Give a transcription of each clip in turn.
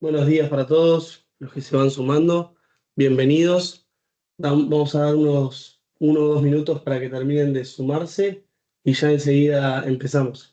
Buenos días para todos los que se van sumando. Bienvenidos. Vamos a dar unos 1 o 2 minutos para que terminen de sumarse y ya enseguida empezamos.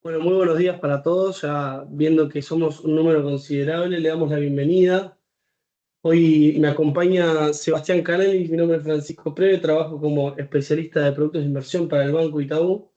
Bueno, muy buenos días para todos. Ya viendo que somos un número considerable, le damos la bienvenida. Hoy me acompaña Sebastián Canelli, mi nombre es Francisco Preve, trabajo como especialista de productos de inversión para el Banco Itaú.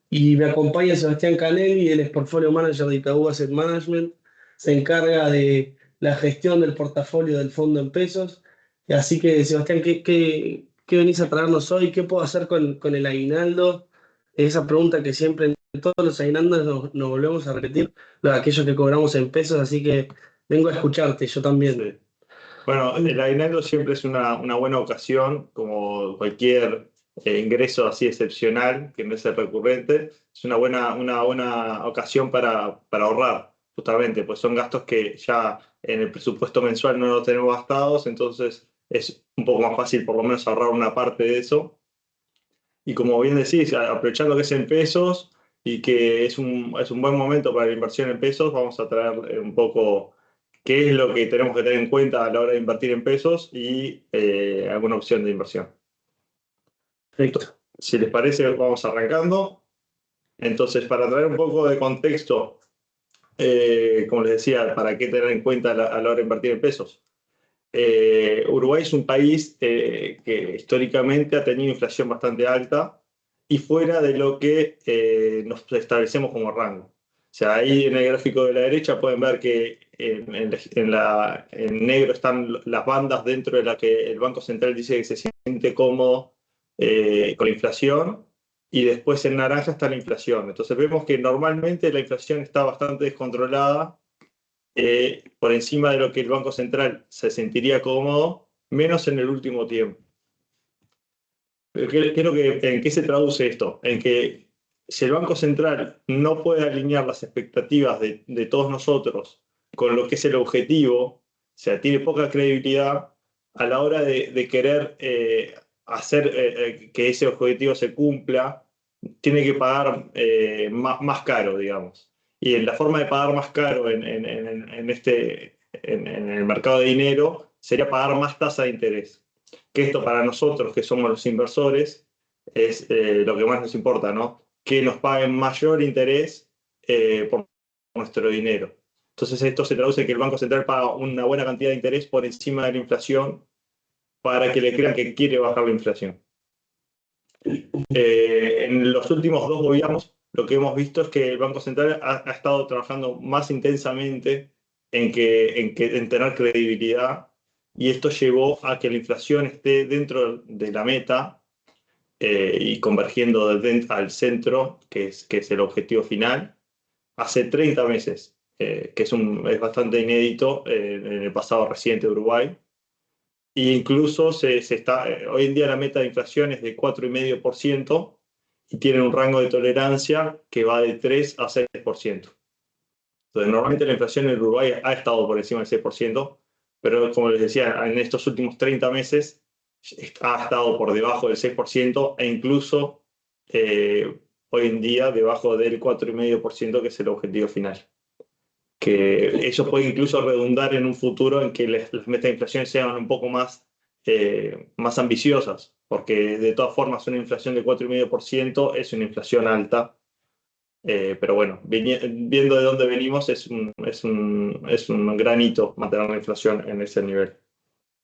Y me acompaña Sebastián Canelli, él es Portfolio Manager de Itaú Asset Management, se encarga de la gestión del portafolio del fondo en pesos. Y así que, Sebastián, ¿qué venís a traernos hoy? ¿Qué puedo hacer con el aguinaldo? Esa pregunta que siempre en todos los aguinaldos nos volvemos a repetir, aquellos que cobramos en pesos, así que vengo a escucharte, yo también. Sí. Bueno, el aguinaldo siempre es una buena ocasión, como cualquier ingreso así excepcional, que no es el recurrente, es una buena ocasión para ahorrar, justamente, pues son gastos que ya en el presupuesto mensual no los tenemos gastados, entonces es un poco más fácil por lo menos ahorrar una parte de eso. Y como bien decís, aprovechando que es en pesos y que es un buen momento para la inversión en pesos, vamos a traer un poco qué es lo que tenemos que tener en cuenta a la hora de invertir en pesos y alguna opción de inversión. Perfecto. Si les parece, vamos arrancando. Entonces, para traer un poco de contexto, como les decía, para qué tener en cuenta a la hora de invertir en pesos. Uruguay es un país que históricamente ha tenido inflación bastante alta y fuera de lo que nos establecemos como rango. O sea, ahí en el gráfico de la derecha pueden ver que en negro están las bandas dentro de la que el Banco Central dice que se siente cómodo con la inflación, y después en naranja está la inflación. Entonces vemos que normalmente la inflación está bastante descontrolada, por encima de lo que el Banco Central se sentiría cómodo, menos en el último tiempo. ¿En qué se traduce esto? En que si el Banco Central no puede alinear las expectativas de todos nosotros con lo que es el objetivo, o sea, tiene poca credibilidad a la hora de querer hacer que ese objetivo se cumpla, tiene que pagar más caro, digamos. Y en la forma de pagar más caro en el mercado de dinero sería pagar más tasa de interés. Que esto para nosotros, que somos los inversores, es lo que más nos importa, ¿no? Que nos paguen mayor interés por nuestro dinero. Entonces esto se traduce en que el Banco Central paga una buena cantidad de interés por encima de la inflación para que le crean que quiere bajar la inflación. En los últimos 2 gobiernos, lo que hemos visto es que el Banco Central ha estado trabajando más intensamente en tener credibilidad, y esto llevó a que la inflación esté dentro de la meta y convergiendo al centro, que es el objetivo final, hace 30 meses, que es bastante inédito en el pasado reciente de Uruguay. Y incluso hoy en día la meta de inflación es de 4,5% y tiene un rango de tolerancia que va de 3 a 6%. Entonces, normalmente la inflación en Uruguay ha estado por encima del 6%, pero como les decía, en estos últimos 30 meses ha estado por debajo del 6% e incluso hoy en día debajo del 4,5%, que es el objetivo final. Que eso puede incluso redundar en un futuro en que las metas de inflación sean un poco más ambiciosas, porque de todas formas una inflación de 4,5% es una inflación alta. Pero bueno, viendo de dónde venimos, es un gran hito mantener la inflación en ese nivel.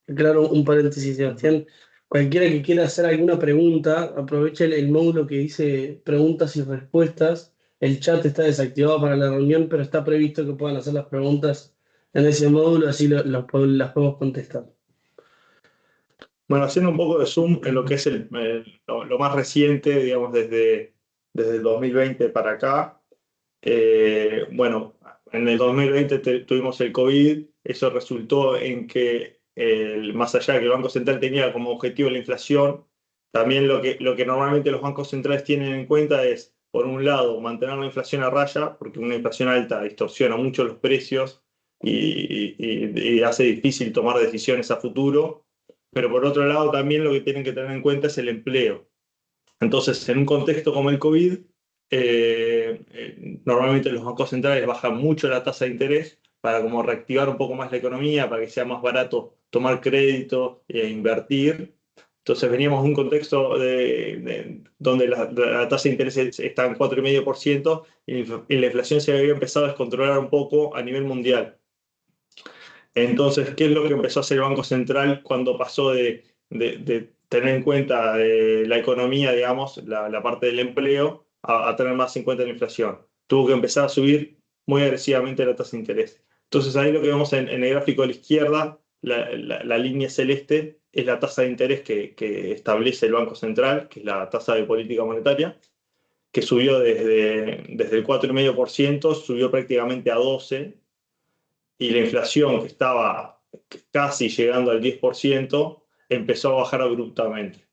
Claro, un paréntesis, Sebastián. Cualquiera que quiera hacer alguna pregunta, aproveche el módulo que dice preguntas y respuestas. El chat está desactivado para la reunión, pero está previsto que puedan hacer las preguntas en ese módulo, así las podemos contestar. Bueno, haciendo un poco de zoom en lo que es lo más reciente, digamos, desde el 2020 para acá. Bueno, en el 2020 tuvimos el COVID, eso resultó en que, más allá de que el Banco Central tenía como objetivo la inflación, también lo que normalmente los bancos centrales tienen en cuenta es, por un lado, mantener la inflación a raya, porque una inflación alta distorsiona mucho los precios y hace difícil tomar decisiones a futuro, pero por otro lado también lo que tienen que tener en cuenta es el empleo. Entonces, en un contexto como el COVID, normalmente los bancos centrales bajan mucho la tasa de interés para como reactivar un poco más la economía, para que sea más barato tomar crédito e invertir. Entonces veníamos de un contexto donde la tasa de interés está en 4,5% y la inflación se había empezado a descontrolar un poco a nivel mundial. Entonces, ¿qué es lo que empezó a hacer el Banco Central cuando pasó de tener en cuenta la economía, digamos, la parte del empleo, a tener más en cuenta la inflación? Tuvo que empezar a subir muy agresivamente la tasa de interés. Entonces, ahí lo que vemos en el gráfico de la izquierda, la línea celeste, es la tasa de interés que establece el Banco Central, que es la tasa de política monetaria, que subió desde el 4,5%, subió prácticamente a 12%, y la inflación, que estaba casi llegando al 10%, empezó a bajar abruptamente.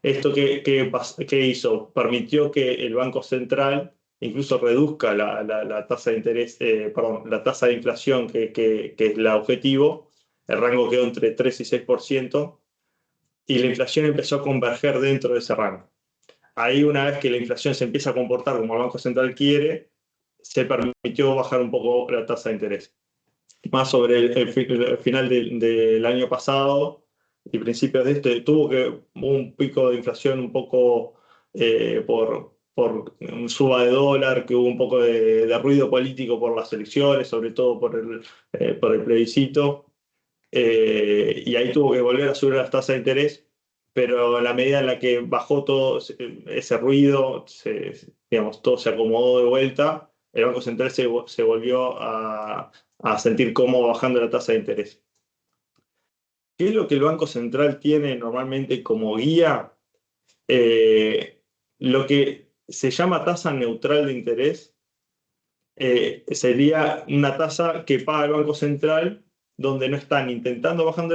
¿Esto qué hizo? Permitió que el Banco Central incluso reduzca la tasa de interés, perdón, la tasa de inflación que es el objetivo. El rango quedó entre 3 y 6%, y la inflación empezó a converger dentro de ese rango. Ahí, una vez que la inflación se empieza a comportar como el Banco Central quiere, se permitió bajar un poco la tasa de interés. Más sobre el final del año pasado y principios de este, hubo un pico de inflación un poco por un suba de dólar, que hubo un poco de ruido político por las elecciones, sobre todo por el plebiscito, y ahí tuvo que volver a subir las tasas de interés, pero a la medida en la que bajó todo ese ruido, digamos, todo se acomodó de vuelta, el Banco Central se volvió a sentir cómodo bajando la tasa de interés. ¿Qué es lo que el Banco Central tiene normalmente como guía? Lo que se llama tasa neutral de interés sería una tasa que paga el Banco Central donde no está ni intentando bajar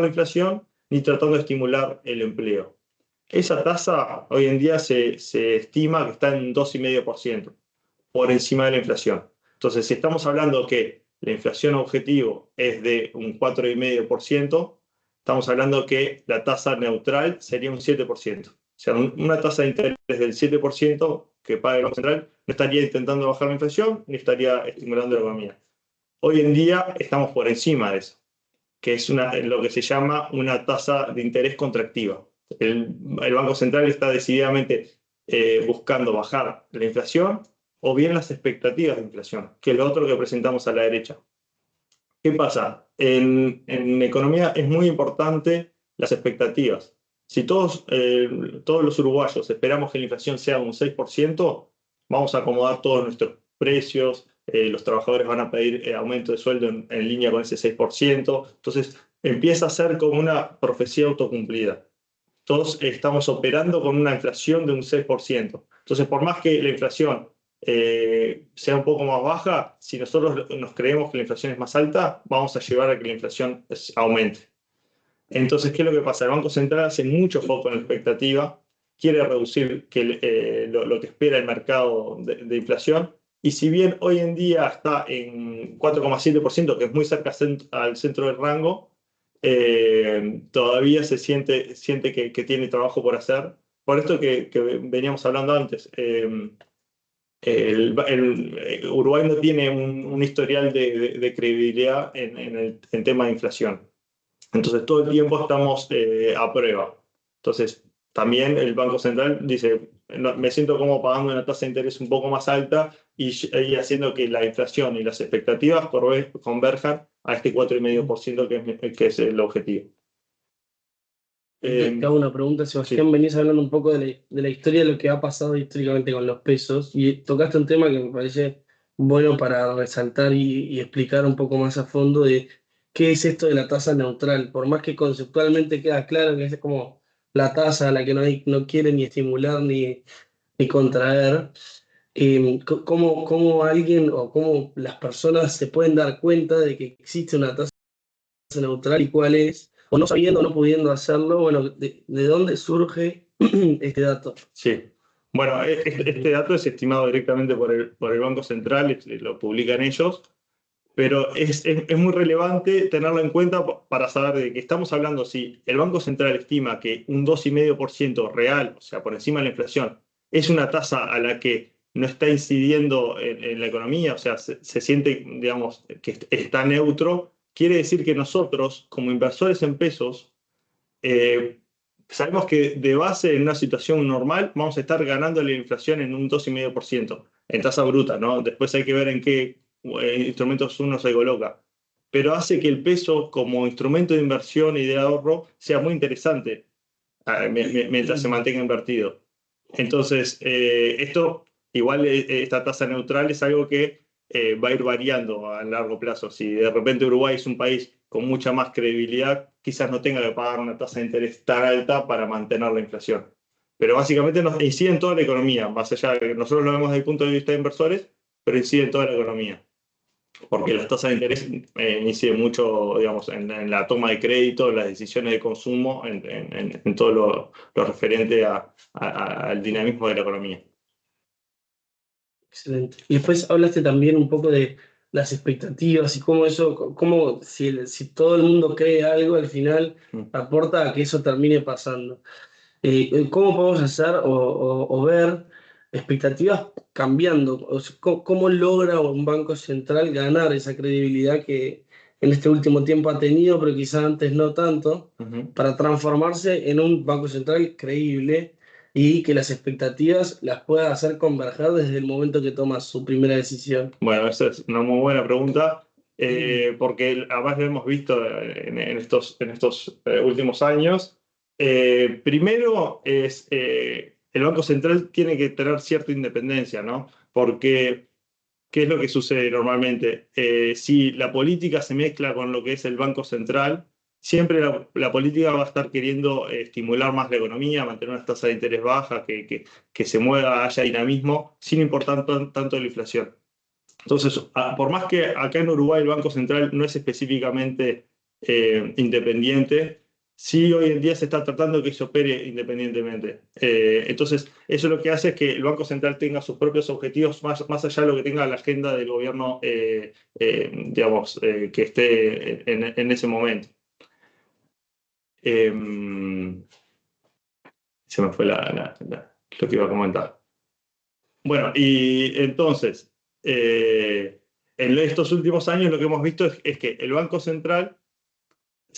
la inflación ni tratando de estimular el empleo. Esa tasa hoy en día se estima que está en 2,5%, por encima de la inflación. Entonces, si estamos hablando que la inflación objetivo es de un 4,5%, estamos hablando que la tasa neutral sería un 7%. O sea, una tasa de interés del 7% que paga el Banco Central no estaría intentando bajar la inflación ni estaría estimulando la economía. Hoy en día estamos por encima de eso, que es lo que se llama una tasa de interés contractiva. El Banco Central está decididamente buscando bajar la inflación o bien las expectativas de inflación, que es lo otro que presentamos a la derecha. ¿Qué pasa? En economía es muy importante las expectativas. Si todos los uruguayos esperamos que la inflación sea un 6%, vamos a acomodar todos nuestros precios, los trabajadores van a pedir aumento de sueldo en línea con ese 6%, entonces empieza a ser como una profecía autocumplida. Todos estamos operando con una inflación de un 6%. Entonces, por más que la inflación sea un poco más baja, si nosotros nos creemos que la inflación es más alta, vamos a llevar a que la inflación aumente. Entonces, ¿qué es lo que pasa? El Banco Central hace mucho foco en la expectativa, quiere reducir lo que espera el mercado de inflación, y si bien hoy en día está en 4,7%, que es muy cerca al centro del rango, todavía se siente que tiene trabajo por hacer. Por esto que veníamos hablando antes, Uruguay no tiene un historial de credibilidad en tema de inflación. Entonces, todo el tiempo estamos a prueba. Entonces, también el Banco Central dice, "No, me siento como pagando una tasa de interés un poco más alta y haciendo que la inflación y las expectativas converjan a este 4,5% que es el objetivo". Te hago una pregunta, Sebastián. Sí. Venís hablando un poco de la historia, de lo que ha pasado históricamente con los pesos, y tocaste un tema que me parece bueno para resaltar y explicar un poco más a fondo de qué es esto de la tasa neutral. Por más que conceptualmente queda claro que es como la tasa a la que no quiere ni estimular ni contraer, cómo alguien o cómo las personas se pueden dar cuenta de que existe una tasa neutral y cuál es, o no sabiendo o no pudiendo hacerlo, bueno, de dónde surge este dato. Sí. Bueno, este dato es estimado directamente por el Banco Central, lo publican ellos, pero es muy relevante tenerlo en cuenta para saber de qué estamos hablando. Si el Banco Central estima que un 2,5% real, o sea, por encima de la inflación, es una tasa a la que no está incidiendo en la economía, o sea, se siente, digamos, que está neutro, quiere decir que nosotros, como inversores en pesos, eh, sabemos que de base en una situación normal vamos a estar ganando la inflación en un 2,5% en tasa bruta, ¿no? Después hay que ver en qué instrumentos uno se coloca. Pero hace que el peso como instrumento de inversión y de ahorro sea muy interesante mientras se mantenga invertido. Entonces, esto, igual esta tasa neutral es algo que va a ir variando a largo plazo. Si de repente Uruguay es un país con mucha más credibilidad, quizás no tenga que pagar una tasa de interés tan alta para mantener la inflación. Pero básicamente nos incide en toda la economía, más allá de que nosotros lo vemos desde el punto de vista de inversores, pero incide en toda la economía. Porque las tasas de interés inciden mucho, digamos, en la toma de crédito, en las decisiones de consumo, en todo lo referente al dinamismo de la economía. Excelente. Y después hablaste también un poco de las expectativas y cómo eso, cómo si todo el mundo cree algo, al final Mm. aporta a que eso termine pasando. ¿Cómo podemos hacer o ver expectativas cambiando? O sea, ¿cómo logra un banco central ganar esa credibilidad que en este último tiempo ha tenido, pero quizá antes no tanto, Ujú. para transformarse en un banco central creíble y que las expectativas las pueda hacer converger desde el momento que toma su primera decisión? Bueno, esa es una muy buena pregunta, porque además lo hemos visto en estos últimos años. Primero el Banco Central tiene que tener cierta independencia, ¿no? Porque, ¿qué es lo que sucede normalmente? Si la política se mezcla con lo que es el Banco Central, siempre la política va a estar queriendo estimular más la economía, mantener una tasa de interés baja, que se mueva, haya dinamismo, sin importar tanto la inflación. Entonces, por más que acá en Uruguay el Banco Central no es específicamente independiente, sí hoy en día se está tratando de que se opere independientemente. Entonces, eso lo que hace es que el Banco Central tenga sus propios objetivos más allá de lo que tenga la agenda del gobierno, digamos, que esté en ese momento. Eh, Se me fue lo que iba a comentar. Bueno, y entonces, en estos últimos años lo que hemos visto es que el Banco Central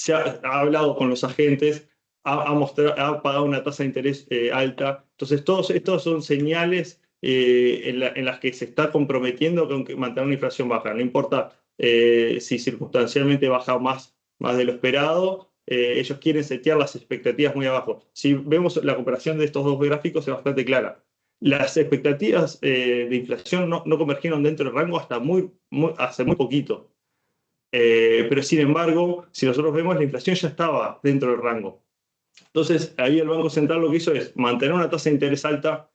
ha hablado con los agentes, ha pagado una tasa de interés alta. Entonces, todos estos son señales en las que se está comprometiendo con mantener una inflación baja. No importa si circunstancialmente baja más de lo esperado, ellos quieren setear las expectativas muy abajo. Si vemos la comparación de estos dos gráficos es bastante clara. Las expectativas de inflación no convergieron dentro del rango hasta hace muy poquito. Pero sin embargo, si nosotros vemos, la inflación ya estaba dentro del rango. Entonces, ahí el Banco Central lo que hizo es mantener una tasa de interés alta,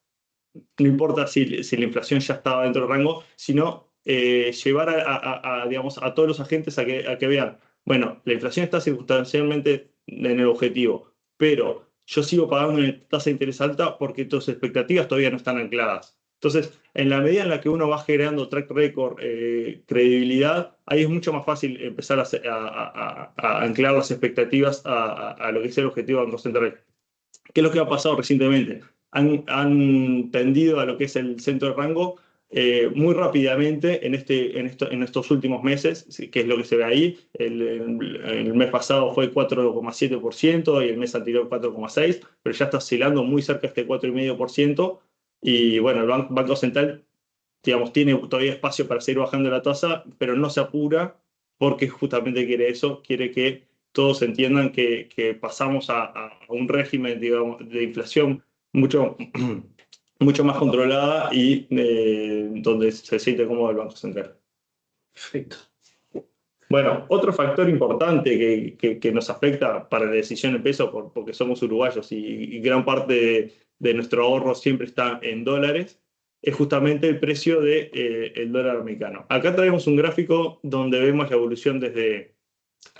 no importa si la inflación ya estaba dentro del rango, sino llevar digamos, a todos los agentes a que vean, bueno, la inflación está circunstancialmente en el objetivo, pero yo sigo pagando una tasa de interés alta porque tus expectativas todavía no están ancladas. Entonces, en la medida en la que uno va generando track record, credibilidad, ahí es mucho más fácil empezar a anclar las expectativas a lo que es el objetivo del Banco Central. ¿Qué es lo que ha pasado recientemente? Han tendido a lo que es el centro de rango muy rápidamente en estos últimos meses, ¿sí? Que es lo que se ve ahí. El mes pasado fue 4,7% y el mes anterior 4,6%, pero ya está oscilando muy cerca de este 4,5%. Y bueno, el Banco Central, digamos, tiene todavía espacio para seguir bajando la tasa, pero no se apura porque justamente quiere eso, quiere que todos entiendan que pasamos a un régimen, digamos, de inflación mucho, mucho más controlada y donde se siente cómodo el Banco Central. Perfecto. Bueno, otro factor importante que nos afecta para la decisión de peso, porque somos uruguayos y gran parte de nuestro ahorro siempre está en dólares, es justamente el precio del dólar americano. Acá traemos un gráfico donde vemos la evolución desde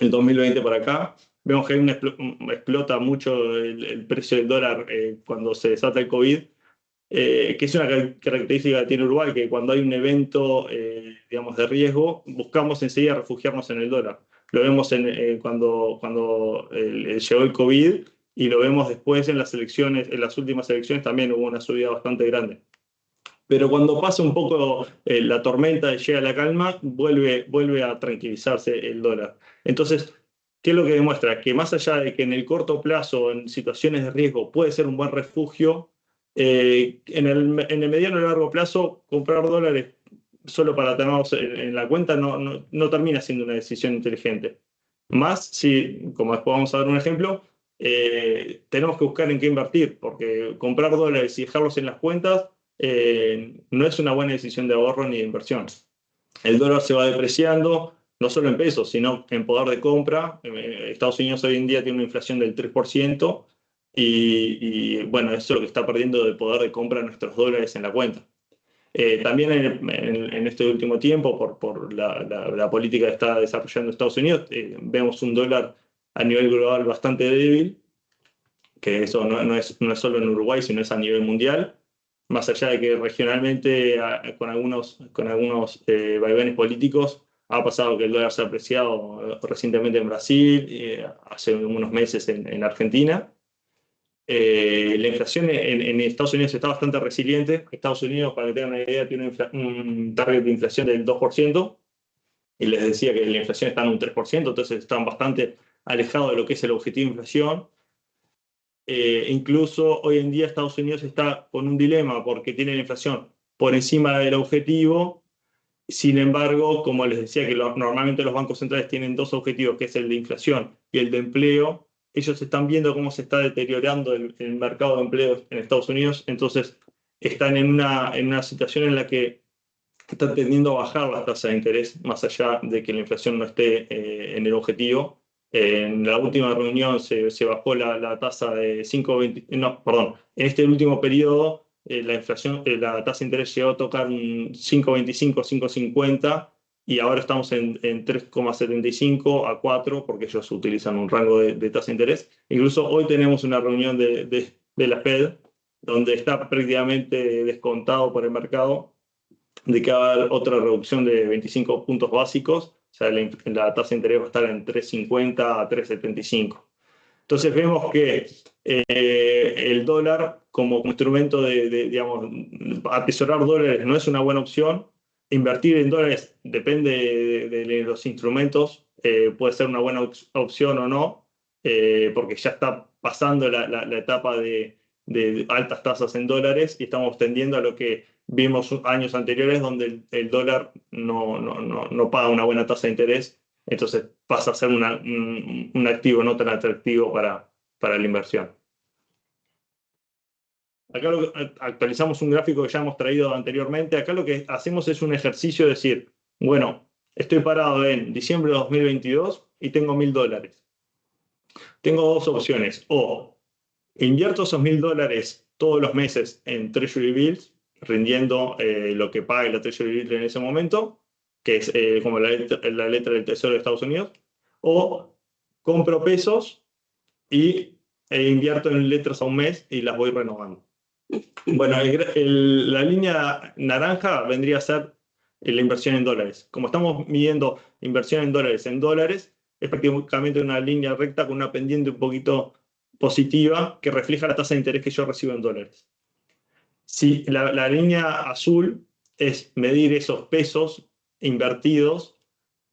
el 2020 para acá. Vemos que hay explota mucho el precio del dólar cuando se desata el COVID, que es una característica que tiene Uruguay, que cuando hay un evento, digamos, de riesgo, buscamos enseguida refugiarnos en el dólar. Lo vemos cuando llegó el COVID y lo vemos después en las elecciones, en las últimas elecciones también hubo una subida bastante grande. Pero cuando pasa un poco la tormenta y llega la calma, vuelve a tranquilizarse el dólar. Entonces, ¿qué es lo que demuestra? Que más allá de que en el corto plazo, en situaciones de riesgo, puede ser un buen refugio, en el mediano y largo plazo, comprar dólares solo para tenerlos en la cuenta no termina siendo una decisión inteligente. Más si, como después vamos a dar un ejemplo, tenemos que buscar en qué invertir, porque comprar dólares y dejarlos en las cuentas no es una buena decisión de ahorro ni de inversión. El dólar se va depreciando, no solo en pesos, sino en poder de compra. Estados Unidos hoy en día tiene una inflación del 3% bueno, eso es lo que está perdiendo de poder de compra nuestros dólares en la cuenta. También en este último tiempo, por la política que está desarrollando Estados Unidos, vemos un dólar a nivel global bastante débil, que eso no es solo en Uruguay, sino es a nivel mundial, más allá de que regionalmente con algunos vaivenes políticos ha pasado que el dólar se ha apreciado recientemente en Brasil, hace unos meses en Argentina. La inflación en Estados Unidos está bastante resiliente. Estados Unidos, para que tengan una idea, tiene un target de inflación del 2%, y les decía que la inflación está en un 3%, entonces están bastante alejados de lo que es el objetivo de inflación. Incluso hoy en día Estados Unidos está con un dilema porque tiene la inflación por encima del objetivo. Sin embargo, como les decía que normalmente los bancos centrales tienen dos objetivos, que es el de inflación y el de empleo, ellos están viendo cómo se está deteriorando el mercado de empleo en Estados Unidos, entonces están en una situación en la que están tendiendo a bajar las tasas de interés, más allá de que la inflación no esté en el objetivo. En la última reunión se bajó la tasa de 5,20, no, perdón, en este último periodo la inflación, la tasa de interés llegó a tocar un 5,25, 5,50, y ahora estamos en 3,75 a 4, porque ellos utilizan un rango de tasa de interés. Incluso hoy tenemos una reunión de la Fed, donde está prácticamente descontado por el mercado de que va a haber otra reducción de 25 puntos básicos, o sea, la tasa de interés va a estar en 3,50 a 3,75. Entonces vemos que el dólar como instrumento digamos, atesorar dólares no es una buena opción. Invertir en dólares depende de los instrumentos, puede ser una buena opción o no, porque ya está pasando la etapa de altas tasas en dólares y estamos tendiendo a lo que vimos años anteriores donde el dólar no paga una buena tasa de interés, entonces pasa a ser un activo no tan atractivo para la inversión. Acá actualizamos un gráfico que ya hemos traído anteriormente. Acá lo que hacemos es un ejercicio de decir, bueno, estoy parado en diciembre de 2022 y tengo $1.000. Tengo dos opciones: o invierto esos $1.000 todos los meses en Treasury Bills, rindiendo lo que pague la Treasury Bill en ese momento, que es como la letra del Tesoro de Estados Unidos, o compro pesos e invierto en letras a un mes y las voy renovando. Bueno, la línea naranja vendría a ser la inversión en dólares. Como estamos midiendo inversión en dólares, es prácticamente una línea recta con una pendiente un poquito positiva que refleja la tasa de interés que yo recibo en dólares. Si la línea azul es medir esos pesos invertidos,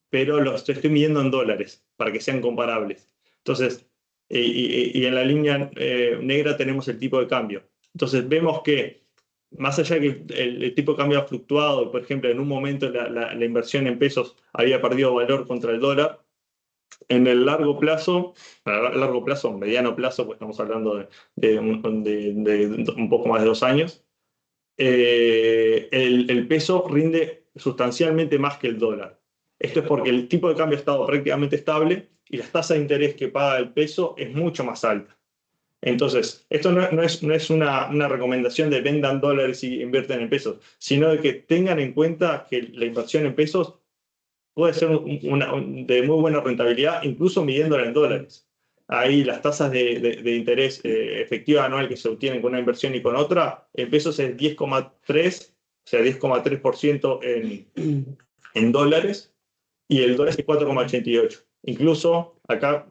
pero los estoy midiendo en dólares para que sean comparables. Entonces, y en la línea negra tenemos el tipo de cambio. Entonces vemos que más allá de que el tipo de cambio ha fluctuado, por ejemplo, en un momento la inversión en pesos había perdido valor contra el dólar, en el largo plazo, mediano plazo, pues estamos hablando de un poco más de 2 años, el peso rinde sustancialmente más que el dólar. Esto es porque el tipo de cambio ha estado prácticamente estable y la tasa de interés que paga el peso es mucho más alta. Entonces, esto no es una recomendación de vendan dólares y invierten en pesos, sino de que tengan en cuenta que la inversión en pesos puede ser de muy buena rentabilidad, incluso midiéndola en dólares. Ahí las tasas de interés efectiva anual que se obtienen con una inversión y con otra, en pesos es 10,3, o sea, 10,3% en dólares, y el dólar es 4,88. Incluso acá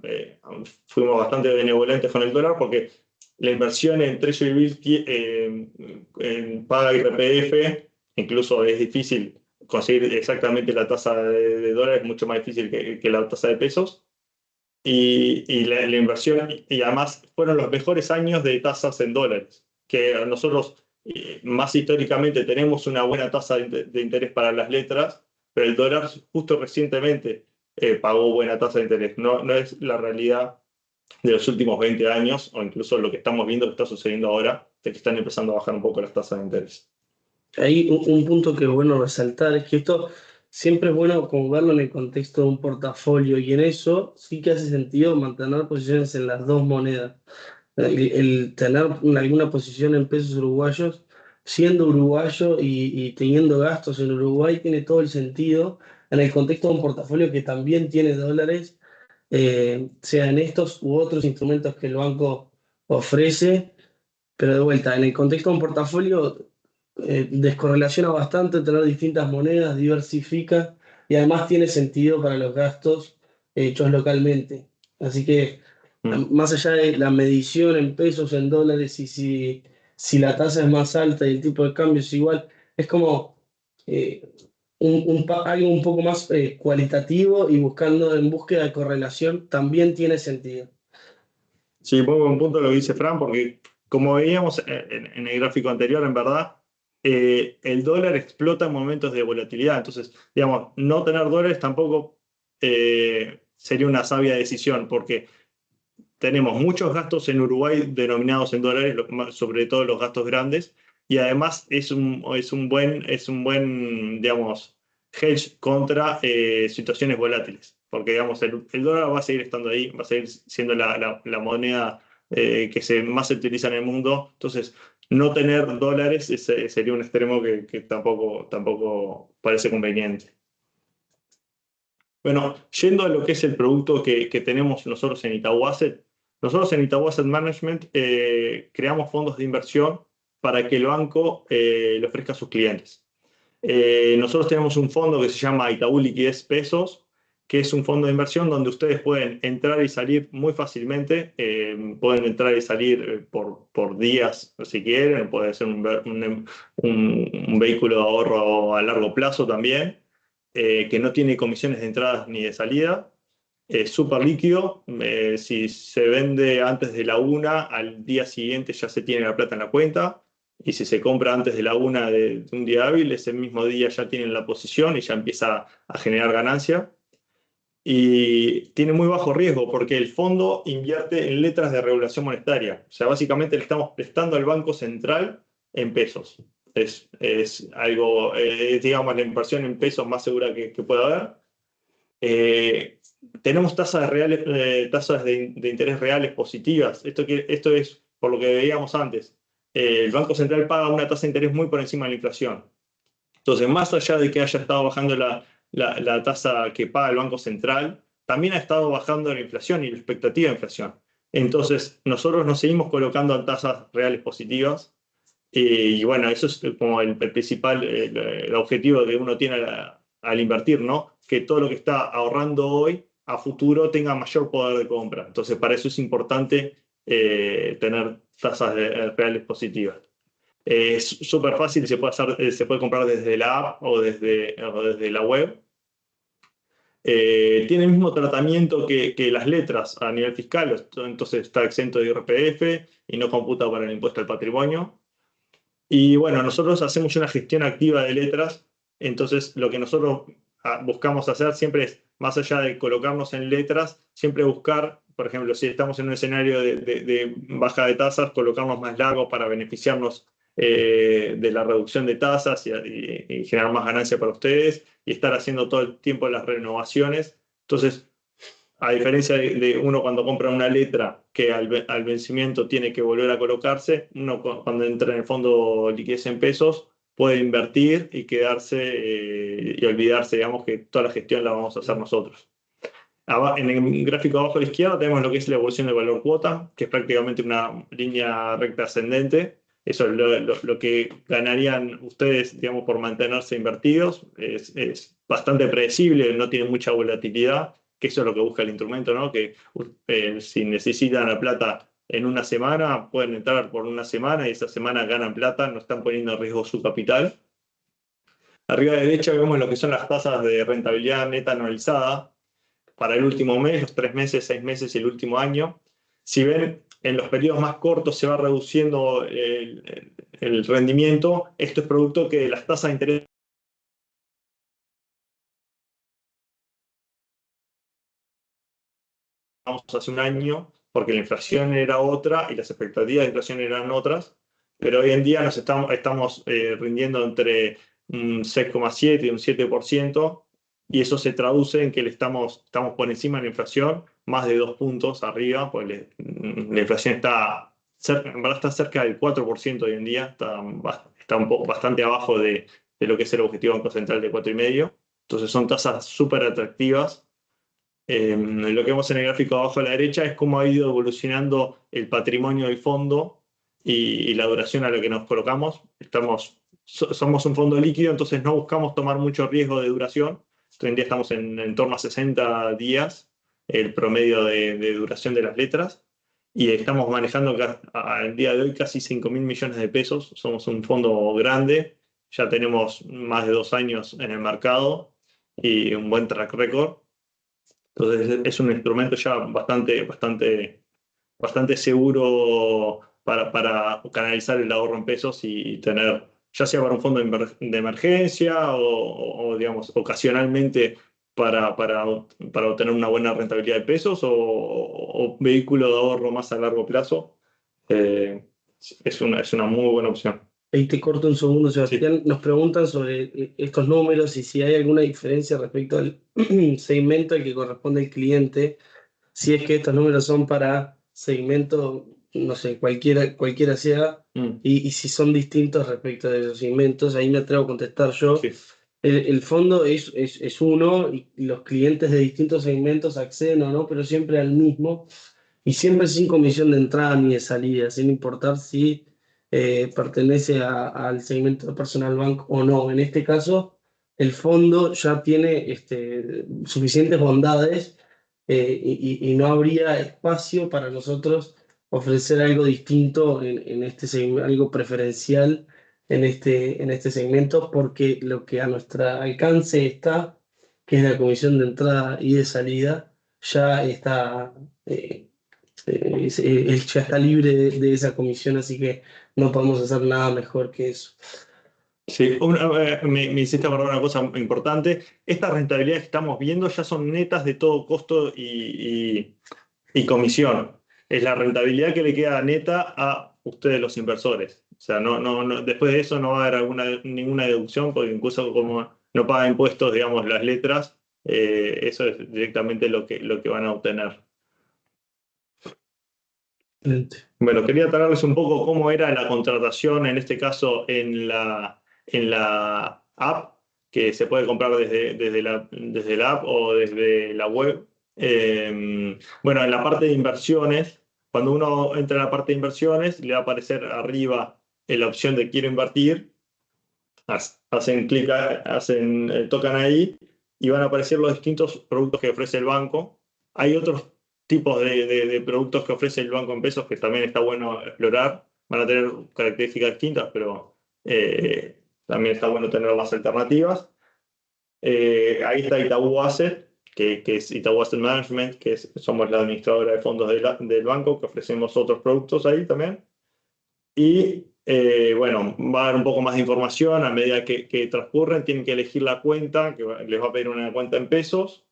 fuimos bastante benevolentes con el dólar porque la inversión en Treasury Bill paga IRPF, incluso es difícil conseguir exactamente la tasa de dólar, es mucho más difícil que la tasa de pesos. Y la inversión, y además fueron los mejores años de tasas en dólares, que nosotros más históricamente tenemos una buena tasa de interés para las letras, pero el dólar justo recientemente pagó buena tasa de interés. No es la realidad de los últimos 20 años, o incluso lo que estamos viendo que está sucediendo ahora, de que están empezando a bajar un poco las tasas de interés. Hay un punto que es bueno resaltar, es que esto siempre es bueno como verlo en el contexto de un portafolio y en eso sí que hace sentido mantener posiciones en las dos monedas. El tener alguna posición en pesos uruguayos, siendo uruguayo y teniendo gastos en Uruguay, tiene todo el sentido en el contexto de un portafolio que también tiene dólares, sea en estos u otros instrumentos que el banco ofrece. Pero de vuelta, en el contexto de un portafolio, descorrelaciona bastante tener distintas monedas, diversifica y además tiene sentido para los gastos hechos localmente. Así que, Mm. más allá de la medición en pesos, en dólares, y si la tasa es más alta y el tipo de cambio es igual, es como eh, algo un poco más cualitativo y buscando en búsqueda de correlación también tiene sentido. Sí, muy buen punto lo que dice Fran, porque como veíamos en el gráfico anterior, en verdad, el dólar explota en momentos de volatilidad. Entonces, digamos, no tener dólares tampoco sería una sabia decisión, porque tenemos muchos gastos en Uruguay denominados en dólares, sobre todo los gastos grandes, y además es un buen, digamos, hedge contra situaciones volátiles, porque digamos, el dólar va a seguir estando ahí, va a seguir siendo la moneda que más se utiliza en el mundo. Entonces, no tener dólares sería un extremo que tampoco parece conveniente. Bueno, yendo a lo que es el producto que tenemos nosotros en Itaú Asset, nosotros en Itaú Asset Management creamos fondos de inversión para que el banco le ofrezca a sus clientes. Nosotros tenemos un fondo que se llama Itaú Liquidez Pesos, que es un fondo de inversión donde ustedes pueden entrar y salir muy fácilmente. Pueden entrar y salir por días si quieren, puede ser un vehículo de ahorro a largo plazo también, que no tiene comisiones de entrada ni de salida. Es súper líquido. Si se vende antes de la una, al día siguiente ya se tiene la plata en la cuenta. Y si se compra antes de la una de un día hábil, ese mismo día ya tienen la posición y ya empieza a generar ganancia. Y tiene muy bajo riesgo porque el fondo invierte en letras de regulación monetaria. O sea, básicamente le estamos prestando al Banco Central en pesos. Es algo, digamos, la inversión en pesos más segura que pueda haber. Eh, Tenemos tasas de interés reales positivas. Esto es por lo que veíamos antes. El Banco Central paga una tasa de interés muy por encima de la inflación. Entonces, más allá de que haya estado bajando la tasa que paga el Banco Central, también ha estado bajando la inflación y la expectativa de inflación. Entonces, nosotros nos seguimos colocando en tasas reales positivas. Y bueno, eso es como el principal el objetivo que uno tiene al invertir, ¿no? Que todo lo que está ahorrando hoy a futuro tenga mayor poder de compra. Entonces, para eso es importante tener tasas reales positivas. Es súper fácil, se puede comprar desde la app o desde la web. Tiene el mismo tratamiento que las letras a nivel fiscal, entonces está exento de IRPF y no computa para el impuesto al patrimonio. Y bueno, nosotros hacemos una gestión activa de letras, entonces lo que nosotros buscamos hacer siempre es, más allá de colocarnos en letras, siempre buscar, por ejemplo, si estamos en un escenario de baja de tasas, colocarnos más largos para beneficiarnos de la reducción de tasas y generar más ganancia para ustedes y estar haciendo todo el tiempo las renovaciones. Entonces, a diferencia de uno cuando compra una letra que al vencimiento tiene que volver a colocarse, uno cuando entra en el fondo liquidez en pesos puede invertir y quedarse y olvidarse, digamos, que toda la gestión la vamos a hacer nosotros. En el gráfico abajo a la izquierda tenemos lo que es la evolución del valor cuota, que es prácticamente una línea recta ascendente. Eso es lo que ganarían ustedes, digamos, por mantenerse invertidos. Es bastante predecible, no tiene mucha volatilidad, que eso es lo que busca el instrumento, ¿no? Que si necesitan la plata en una semana, pueden entrar por una semana y esa semana ganan plata, no están poniendo en riesgo su capital. Arriba a la derecha vemos lo que son las tasas de rentabilidad neta anualizada para el último mes, los 3 meses, 6 meses y el último año. Si ven, en los periodos más cortos se va reduciendo el rendimiento. Esto es producto que las tasas de interés hace un año, porque la inflación era otra y las expectativas de inflación eran otras, pero hoy en día nos estamos rindiendo entre un 6,7 y un 7%, y eso se traduce en que estamos por encima de la inflación, más de 2 puntos arriba, pues la inflación está cerca del 4% hoy en día, está bastante abajo de lo que es el objetivo Banco Central de 4,5%. Entonces son tasas súper atractivas. Lo que vemos en el gráfico abajo a la derecha es cómo ha ido evolucionando el patrimonio del fondo y la duración a la que nos colocamos. Somos un fondo líquido, entonces no buscamos tomar mucho riesgo de duración. Hoy en día estamos en torno a 60 días, el promedio de duración de las letras, y estamos manejando al día de hoy casi 5.000 millones de pesos. Somos un fondo grande, ya tenemos más de 2 años en el mercado y un buen track record. Entonces es un instrumento ya bastante seguro para canalizar el ahorro en pesos y tener, ya sea para un fondo de emergencia digamos, ocasionalmente para obtener una buena rentabilidad de pesos o vehículo de ahorro más a largo plazo. Es una muy buena opción. Ahí te corto un segundo, Sebastián. Sí. Nos preguntan sobre estos números y si hay alguna diferencia respecto al segmento al que corresponde el cliente, si es que estos números son para segmento, no sé, cualquiera sea, y si son distintos respecto de esos segmentos. Ahí me atrevo a contestar yo. Sí. El fondo es uno y los clientes de distintos segmentos acceden o no, pero siempre al mismo y siempre sin comisión de entrada ni de salida, sin importar si pertenece al segmento de Personal Bank o no. En este caso, el fondo ya tiene suficientes bondades y no habría espacio para nosotros ofrecer algo distinto en este segmento, algo preferencial en este segmento, porque lo que a nuestro alcance está, que es la comisión de entrada y de salida, ya está, él ya está libre de esa comisión, así que no podemos hacer nada mejor que eso. Sí, me hiciste acordar una cosa importante. Estas rentabilidades que estamos viendo ya son netas de todo costo y comisión. Es la rentabilidad que le queda neta a ustedes los inversores. O sea, después de eso no va a haber ninguna deducción, porque incluso como no paga impuestos, digamos, las letras, eso es directamente lo que van a obtener. Excelente. Bueno, quería tratarles un poco cómo era la contratación, en este caso en la app, que se puede comprar desde la app o desde la web. Bueno, en la parte de inversiones, cuando uno entra en la parte de inversiones, le va a aparecer arriba en la opción de quiero invertir, hacen clic, tocan ahí y van a aparecer los distintos productos que ofrece el banco. Hay otros tipos de productos que ofrece el banco en pesos que también está bueno explorar. Van a tener características distintas, pero también está bueno tener las alternativas. Ahí está Itaú Asset, que es Itaú Asset Management, que somos la administradora de fondos del banco, que ofrecemos otros productos ahí también. Y bueno, va a dar un poco más de información a medida que transcurren. Tienen que elegir la cuenta, que les va a pedir una cuenta en pesos.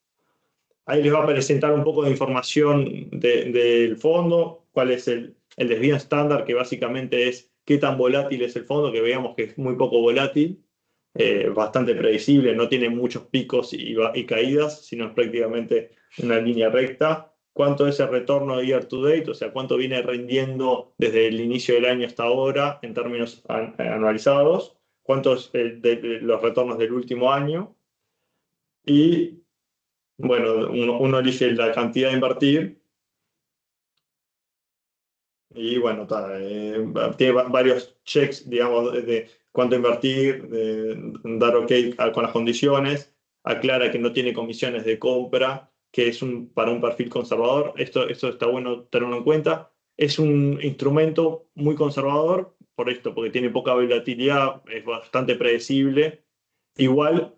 Ahí les va a presentar un poco de información del fondo, cuál es el desvío estándar, que básicamente es qué tan volátil es el fondo, que veamos que es muy poco volátil, bastante predecible, no tiene muchos picos y caídas, sino es prácticamente una línea recta. ¿Cuánto es el retorno year to date? O sea, cuánto viene rindiendo desde el inicio del año hasta ahora en términos anualizados, cuántos de los retornos del último año. Y bueno, uno elige la cantidad de invertir. Y bueno, tiene varios checks, digamos, de cuánto invertir, de dar OK con las condiciones, aclara que no tiene comisiones de compra, que es para un perfil conservador. Esto está bueno tenerlo en cuenta. Es un instrumento muy conservador por esto, porque tiene poca volatilidad, es bastante predecible. Igual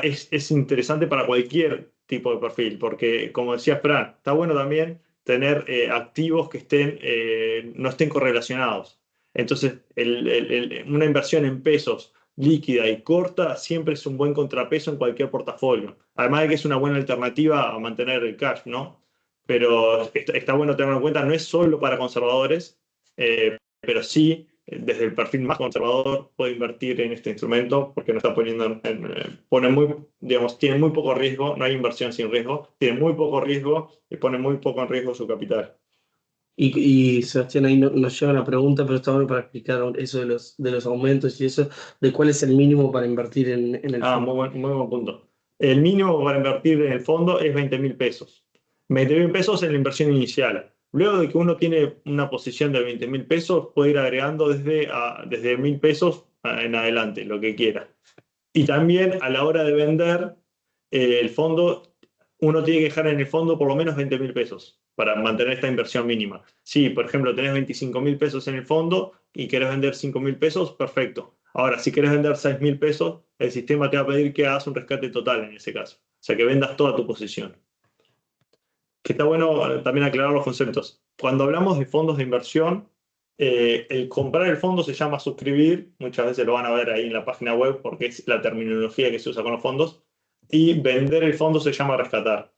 es interesante para cualquier tipo de perfil, porque como decía Fran, está bueno también tener activos que no estén correlacionados. Entonces, una inversión en pesos líquida y corta siempre es un buen contrapeso en cualquier portafolio. Además de que es una buena alternativa a mantener el cash, ¿no? Pero está bueno tenerlo en cuenta, no es solo para conservadores, pero sí desde el perfil más conservador puede invertir en este instrumento porque no está tiene muy poco riesgo, no hay inversión sin riesgo, tiene muy poco riesgo y pone muy poco en riesgo su capital. Y Sebastián, ahí nos lleva una pregunta, pero está bueno para explicar eso de los aumentos y eso, de cuál es el mínimo para invertir en el fondo. Muy buen punto. El mínimo para invertir en el fondo es 20.000 pesos. 20.000 pesos en la inversión inicial. Luego de que uno tiene una posición de 20.000 pesos, puede ir agregando desde 1.000 pesos en adelante, lo que quiera. Y también a la hora de vender el fondo, uno tiene que dejar en el fondo por lo menos 20.000 pesos para mantener esta inversión mínima. Si, por ejemplo, tenés 25.000 pesos en el fondo y querés vender 5.000 pesos, perfecto. Ahora, si querés vender 6.000 pesos, el sistema te va a pedir que hagas un rescate total en ese caso. O sea, que vendas toda tu posición. Que está bueno también aclarar los conceptos. Cuando hablamos de fondos de inversión, el comprar el fondo se llama suscribir, muchas veces lo van a ver ahí en la página web porque es la terminología que se usa con los fondos, y vender el fondo se llama rescatar.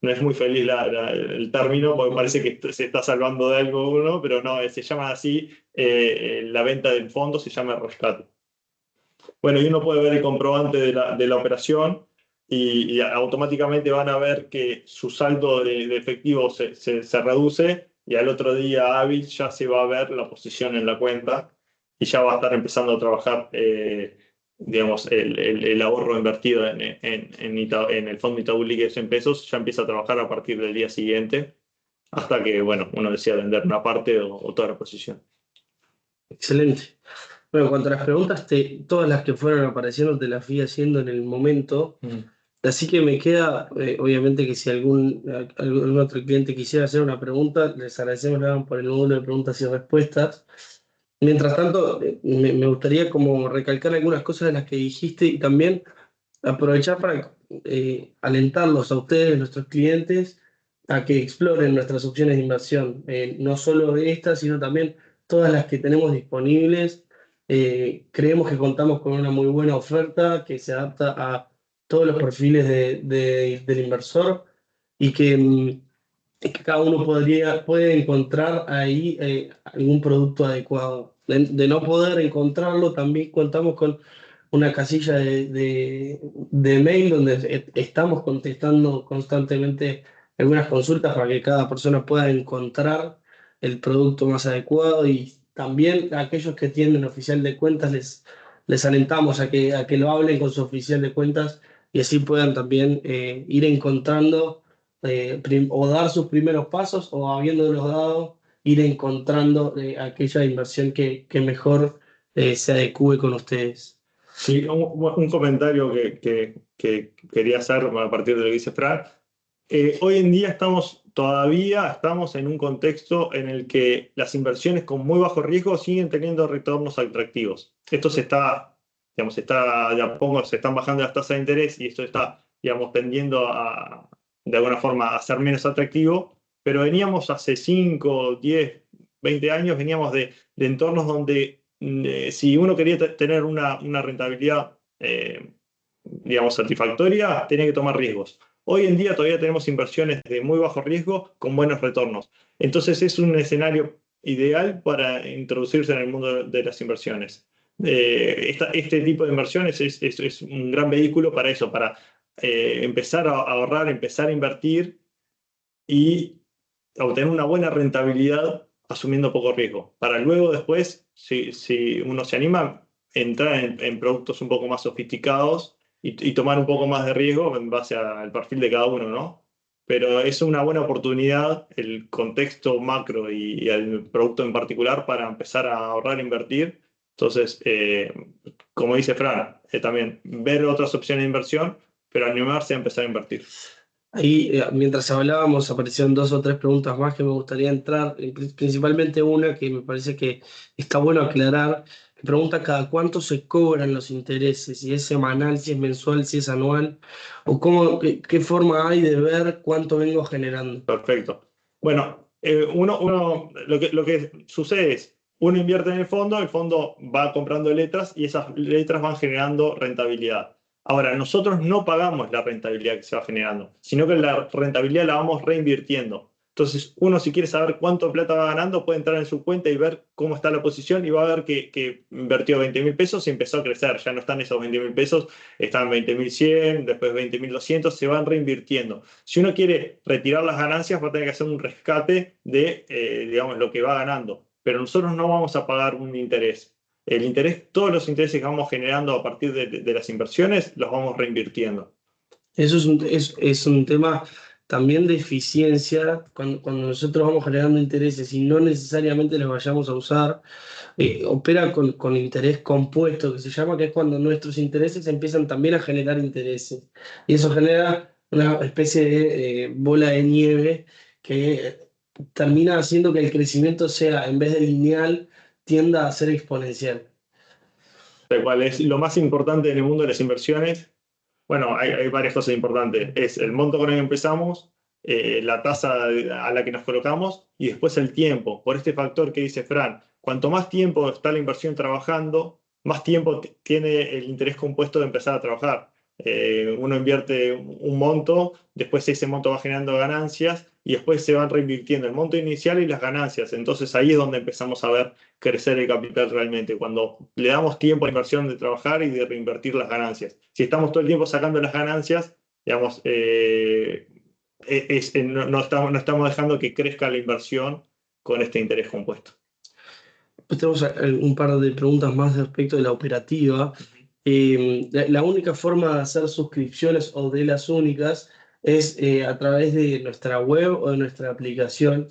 No es muy feliz el término porque parece que se está salvando de algo uno, pero no, se llama así, la venta del fondo se llama rescate. Bueno, y uno puede ver el comprobante de la operación y automáticamente van a ver que su saldo de efectivo se reduce y al otro día hábil ya se va a ver la posición en la cuenta y ya va a estar empezando a trabajar, digamos, el ahorro invertido en el fondo Itaú Líquidos en pesos, ya empieza a trabajar a partir del día siguiente hasta que, bueno, uno decida vender una parte o toda la posición. Excelente. Bueno, en cuanto a las preguntas, todas las que fueron apareciendo te las fui haciendo en el momento. Así que me queda, obviamente, que si algún otro cliente quisiera hacer una pregunta, les agradecemos que lo hagan por el módulo de preguntas y respuestas. Mientras tanto, me gustaría como recalcar algunas cosas de las que dijiste y también aprovechar para alentarlos a ustedes, nuestros clientes, a que exploren nuestras opciones de inversión. No solo estas, sino también todas las que tenemos disponibles. Creemos que contamos con una muy buena oferta que se adapta a todos los perfiles del inversor y que cada uno puede encontrar ahí algún producto adecuado. De no poder encontrarlo, también contamos con una casilla de mail donde estamos contestando constantemente algunas consultas para que cada persona pueda encontrar el producto más adecuado y también a aquellos que tienen oficial de cuentas les alentamos a que lo hablen con su oficial de cuentas y así puedan también ir encontrando o dar sus primeros pasos o habiéndolos dado, ir encontrando aquella inversión que mejor se adecue con ustedes. Sí, un comentario que quería hacer a partir de lo que dice Fran. Hoy en día todavía estamos en un contexto en el que las inversiones con muy bajo riesgo siguen teniendo retornos atractivos. Esto digamos, de a poco se están bajando las tasas de interés y esto está, digamos, tendiendo de alguna forma a ser menos atractivo, pero veníamos hace 5, 10, 20 años, veníamos de entornos donde si uno quería tener una rentabilidad, digamos, satisfactoria, tenía que tomar riesgos. Hoy en día todavía tenemos inversiones de muy bajo riesgo con buenos retornos. Entonces es un escenario ideal para introducirse en el mundo de las inversiones. Este tipo de inversiones es un gran vehículo para eso, para empezar a ahorrar, empezar a invertir y obtener una buena rentabilidad asumiendo poco riesgo. Para luego después, si uno se anima, entrar en productos un poco más sofisticados y tomar un poco más de riesgo en base al perfil de cada uno, ¿no? Pero es una buena oportunidad el contexto macro y el producto en particular para empezar a ahorrar e invertir. Entonces, como dice Fran, también ver otras opciones de inversión, pero animarse a empezar a invertir. Ahí, mientras hablábamos, aparecieron dos o tres preguntas más que me gustaría entrar, principalmente una que me parece que está bueno aclarar, que pregunta cada cuánto se cobran los intereses, si es semanal, si es mensual, si es anual, o qué forma hay de ver cuánto vengo generando. Perfecto. Bueno, lo que sucede es, uno invierte en el fondo va comprando letras y esas letras van generando rentabilidad. Ahora, nosotros no pagamos la rentabilidad que se va generando, sino que la rentabilidad la vamos reinvirtiendo. Entonces, uno si quiere saber cuánto plata va ganando, puede entrar en su cuenta y ver cómo está la posición y va a ver que invirtió 20.000 pesos y empezó a crecer. Ya no están esos 20.000 pesos, están 20.100, después 20.200, se van reinvirtiendo. Si uno quiere retirar las ganancias, va a tener que hacer un rescate de, digamos, lo que va ganando. Pero nosotros no vamos a pagar un interés. El interés, todos los intereses que vamos generando a partir de las inversiones, los vamos reinvirtiendo. Eso es un tema también de eficiencia, cuando nosotros vamos generando intereses y no necesariamente los vayamos a usar, opera con interés compuesto, que se llama, que es cuando nuestros intereses empiezan también a generar intereses. Y eso genera una especie de bola de nieve que termina haciendo que el crecimiento sea, en vez de lineal, tienda a ser exponencial. Tal cual es lo más importante en el mundo de las inversiones. Bueno, hay varias cosas importantes. Es el monto con el que empezamos, la tasa a la que nos colocamos y después el tiempo. Por este factor que dice Fran, cuanto más tiempo está la inversión trabajando, más tiempo tiene el interés compuesto de empezar a trabajar. Uno invierte un monto, después ese monto va generando ganancias y después se van reinvirtiendo el monto inicial y las ganancias. Entonces ahí es donde empezamos a ver crecer el capital realmente, cuando le damos tiempo a la inversión de trabajar y de reinvertir las ganancias. Si estamos todo el tiempo sacando las ganancias, digamos, no estamos dejando que crezca la inversión con este interés compuesto. Pues tenemos un par de preguntas más respecto de la operativa. La única forma de hacer suscripciones o de las únicas es a través de nuestra web o de nuestra aplicación.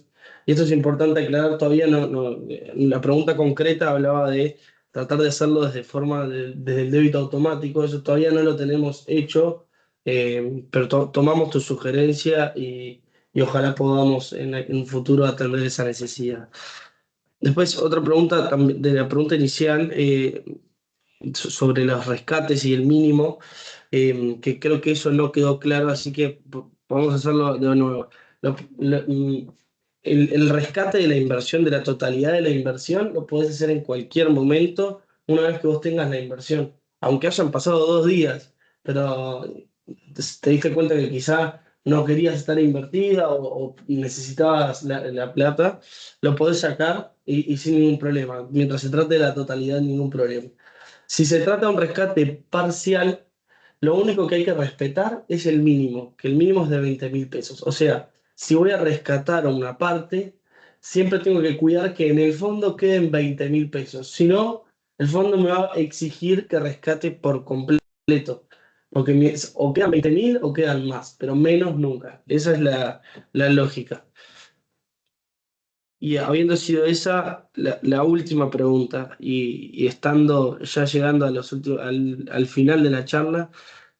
Y esto es importante aclarar, todavía la pregunta concreta hablaba de tratar de hacerlo desde el débito automático, eso todavía no lo tenemos hecho, pero tomamos tu sugerencia y ojalá podamos en un futuro atender esa necesidad. Después, otra pregunta de la pregunta inicial sobre los rescates y el mínimo, que creo que eso no quedó claro, así que vamos a hacerlo de nuevo. El rescate de la inversión, de la totalidad de la inversión, lo podés hacer en cualquier momento, una vez que vos tengas la inversión, aunque hayan pasado 2 días, pero te diste cuenta que quizá no querías estar invertida o necesitabas la plata, lo podés sacar y sin ningún problema. Mientras se trate de la totalidad, ningún problema. Si se trata de un rescate parcial, lo único que hay que respetar es el mínimo, que el mínimo es de 20.000 pesos. O sea, si voy a rescatar una parte, siempre tengo que cuidar que en el fondo queden 20.000 pesos. Si no, el fondo me va a exigir que rescate por completo. Porque o quedan 20.000 o quedan más, pero menos nunca. Esa es la lógica. Y habiendo sido esa la última pregunta y estando ya llegando al final de la charla,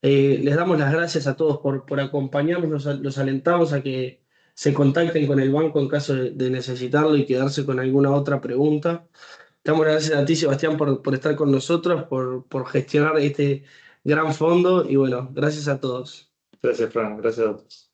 les damos las gracias a todos por acompañarnos, los alentamos a que se contacten con el banco en caso de necesitarlo y quedarse con alguna otra pregunta. Damos las gracias a ti, Sebastián, por estar con nosotros, por gestionar este gran fondo y bueno, gracias a todos. Gracias, Fran. Gracias a todos.